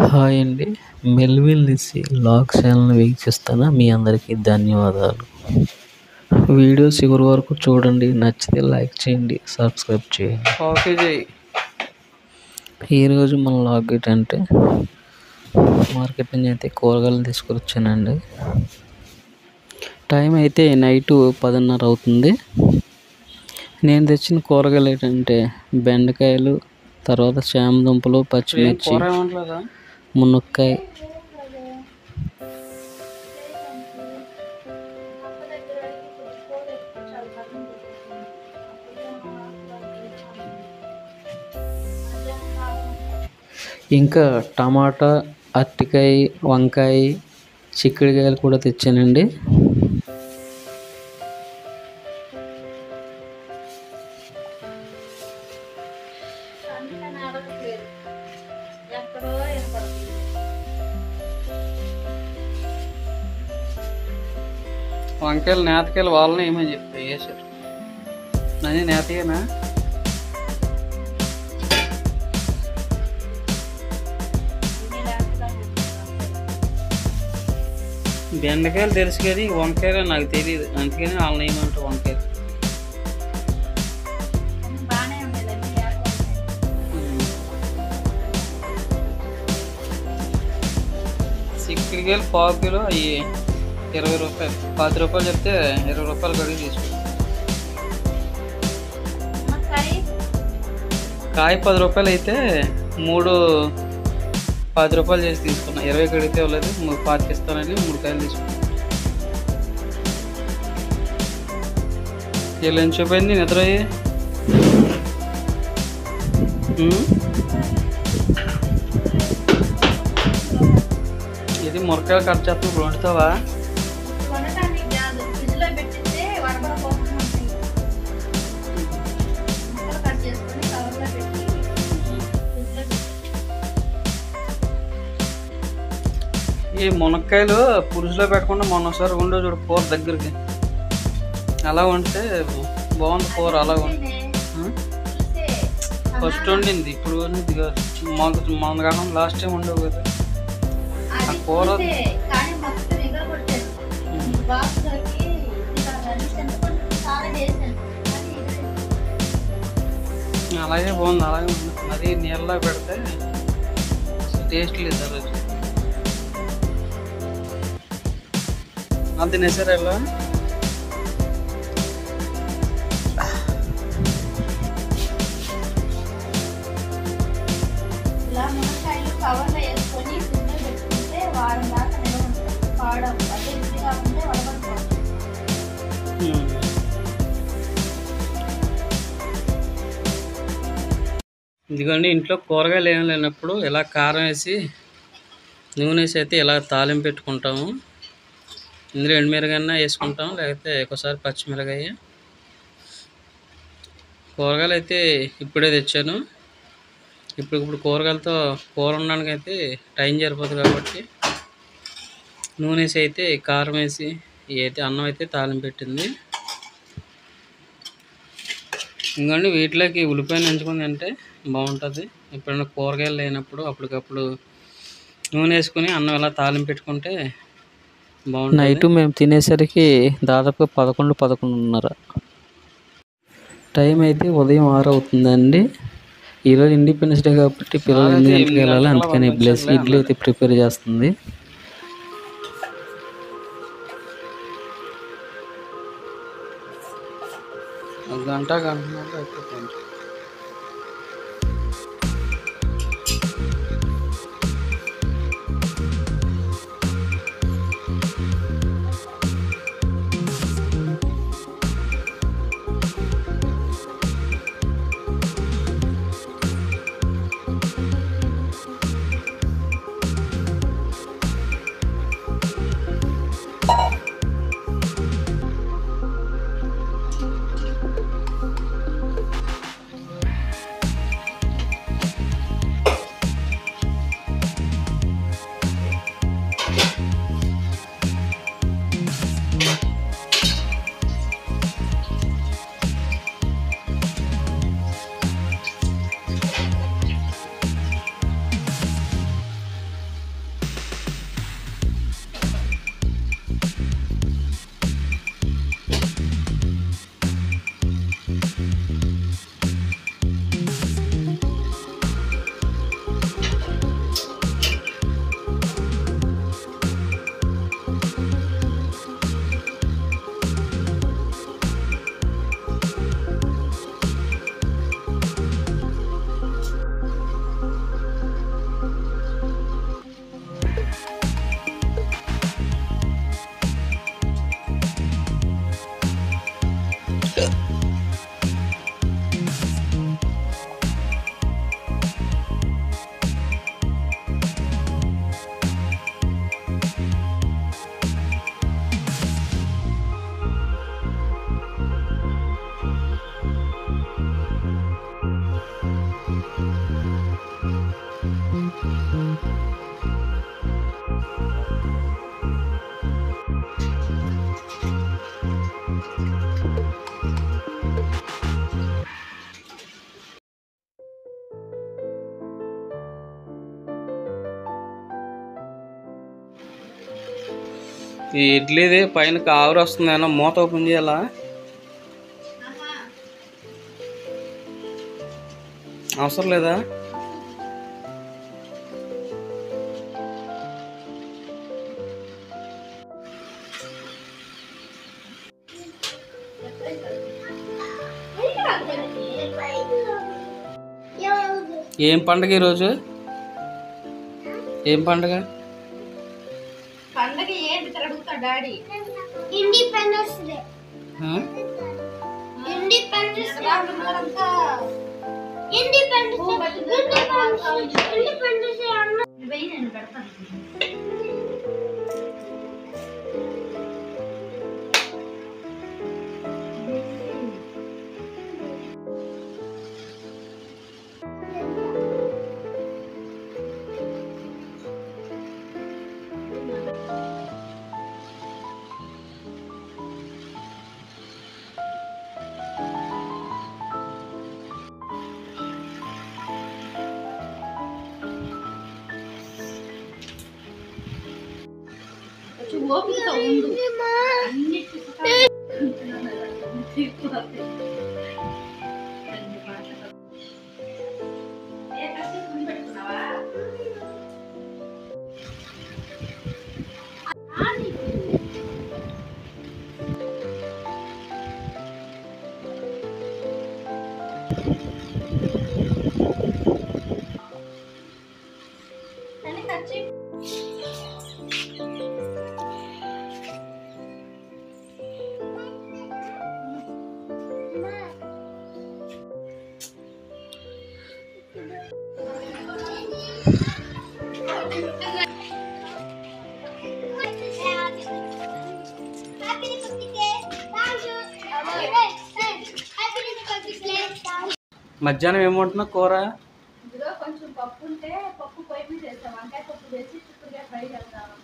Hi అండి. Melvin లిసి log ఛానల్ని వీక్షిస్తున్న మీ అందరికీ ధన్యవాదాలు. వీడియో చివరి వరకు చూడండి. నచ్చితే లైక్ చేయండి, సబ్స్క్రైబ్ చేయండి. ఓకే జై. ఈరోజు మన లాగ్ ఏంటంటే మార్కెట్ నుంచి అయితే కూరగాయలు తీసుకొచ్చానండి. టైం అయితే నైటు 10:30 అవుతుంది. నేను తెచ్చిన కూరగాయలు ఏంటంటే బెండకాయలు, తర్వాత చామ దుంపలు, పచ్చిమిర్చి, మునక్కాయ, ఇంకా టమాటా, అరటికాయ, వంకాయ, చిక్కుడుకాయలు కూడా తెచ్చానండి. వంకాయలు నేతకాయలు వాళ్ళని ఏమని చెప్తే వేసారు. నది నేతయేనా? బెండకాయలు తెలుసు కానీ వంకాయలు నాకు తెలియదు, అందుకని వాళ్ళని ఏమంటారు వంకాయలు. చిక్కుడుకాయలు పావు కిలో అవి 20 రూపాయలు, 10 రూపాయలు చెప్తే 20 రూపాయలు కడిగి తీసుకుంటాం. కాయ 10 రూపాయలు అయితే 3 10 రూపాయలు చేసి తీసుకున్నా. 20 కడిగితే ఇవ్వలేదు, 3 పాతికిస్తానని 3 కాయలు తీసుకున్నాను. వీళ్ళు ఏం చూపింది నిద్ర అయ్యి. ఇది మురకాయలు కట్ చేస్తాం, ఇప్పుడు వండుతావా? ఈ మునక్కాయలు పులుసులో పెట్టకుండా మొన్నసారి వండు చూడు కూర దగ్గరికి, అలా వండితే బాగుంది కూర. అలా వండి ఫస్ట్ వండింది, ఇప్పుడు మన కాకుండా లాస్ట్ టైం ఉండవు కదా ఆ కూర. అలాగే బాగుంది, అలాగే ఉంది. మరి నీళ్ళలో పెడితే టేస్ట్ లేదు. అలా అది తినేసారు ఎలా? ఇదిగోండి, ఇంట్లో కూరగాయలు ఏం లేనప్పుడు ఇలా కారం వేసి నూనె వేసి అయితే ఇలా తాలింపు పెట్టుకుంటాము. ఇందులో ఎండుమిరగాయన వేసుకుంటాం, లేకపోతే ఒకసారి పచ్చిమిరకాయ. కూరగాయలు అయితే ఇప్పుడే తెచ్చాను. ఇప్పుడు కూరగాయలతో కూర ఉండడానికి అయితే టైం సరిపోతుంది కాబట్టి నూనె వేసి అయితే కారం వేసి అయితే అన్నం అయితే తాలింపు పెట్టింది. ఇంకోండి, వీటిలోకి ఉల్లిపాయ నంచుకుంది అంటే బాగుంటుంది. ఎప్పుడైనా కూరగాయలు లేనప్పుడు అప్పటికప్పుడు నూనె వేసుకుని అన్నం ఇలా తాలింపు పెట్టుకుంటే బాగుంటుంది. నైట్ మేము తినేసరికి దాదాపు 11:30. టైం అయితే ఉదయం 6 అవుతుందండి. ఈరోజు ఇండిపెండెన్స్ డే కాబట్టి పిల్లలు 8 గంటలకు వెళ్ళాలి, అందుకని బ్లెస్ ఇడ్లీ అయితే ప్రిపేర్ చేస్తుంది. గంట అయిపోతుంది. ఈ ఇడ్లీది పైన ఆవిరి వస్తుంది, ఏమన్నా మూత ఓపెన్ చేయాలా? అవసరం లేదా? ఏం పండగ ఈరోజు? ఏం పండగ? పండగ ఏంటి అడుగుతా daddy. Independence day. Independence day అంతా ఇండిపెండెన్స్ డే అన్న వెయ్యి నేను పెడతాను. ఓపికతో ఉండు. మధ్యాహ్నం ఏమంటున్నావు కూర? ఇందులో కొంచెం పప్పు ఉంటే పప్పు పొయ్యి మీద వేస్తాం. వంకాయ పప్పు వేసి చిక్కుడుగా ఫ్రై చేస్తాము.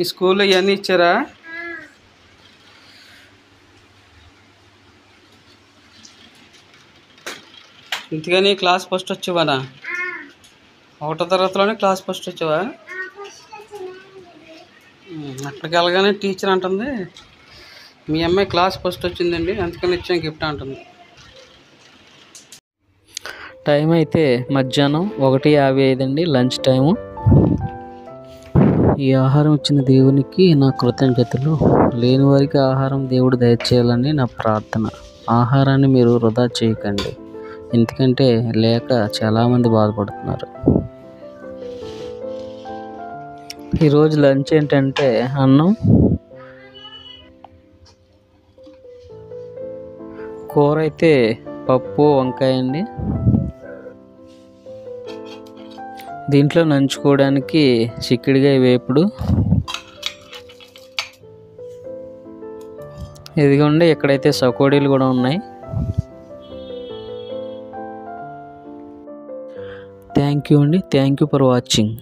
ఈ స్కూల్లో ఇవన్నీ ఇచ్చారా? ఇంతగానే క్లాస్ ఫస్ట్ వచ్చావా? ఒకటో తరగతిలోనే క్లాస్ ఫస్ట్ వచ్చావా? అక్కడికి వెళ్ళగానే టీచర్ అంటుంది మీ అమ్మాయి క్లాస్ ఫస్ట్ వచ్చిందండి, అందుకని ఇచ్చాం గిఫ్ట్ అంటుంది. టైం అయితే మధ్యాహ్నం 1:55 అండి, లంచ్ టైము. ఈ ఆహారం ఇచ్చిన దేవునికి నా కృతజ్ఞతలు. లేని వారికి ఆహారం దేవుడు దయచేయాలని నా ప్రార్థన. ఆహారాన్ని మీరు వృధా చేయకండి, ఎందుకంటే లేక చాలామంది బాధపడుతున్నారు. ఈరోజు లంచ్ ఏంటంటే అన్నం, కూర అయితే పప్పు వంకాయ అండి. దీంట్లో నంచుకోవడానికి చిక్కుడుకాయ వేపుడు. ఇదిగోండి ఇక్కడైతే సకోడీలు కూడా ఉన్నాయి. థ్యాంక్ యూ అండి. Thank you for watching.